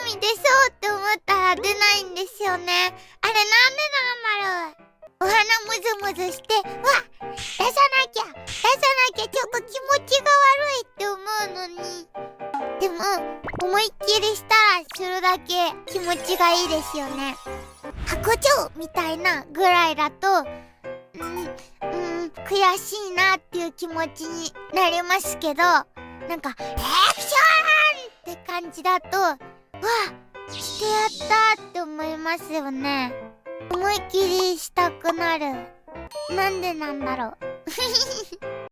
味出そうって思ったら出ないんですよね。あれなんでなんだろう。お花ムズムズして、うわ、出さなきゃちょっと気持ちが悪いって思うのに。でも、思いっきりしたらするだけ気持ちがいいですよね。白鳥みたいなぐらいだと、悔しいなっていう気持ちになりますけど、なんか、エクションって感じだと、うわ、してやったって思いますよね。思いっきりしたくなる。なんでなんだろう。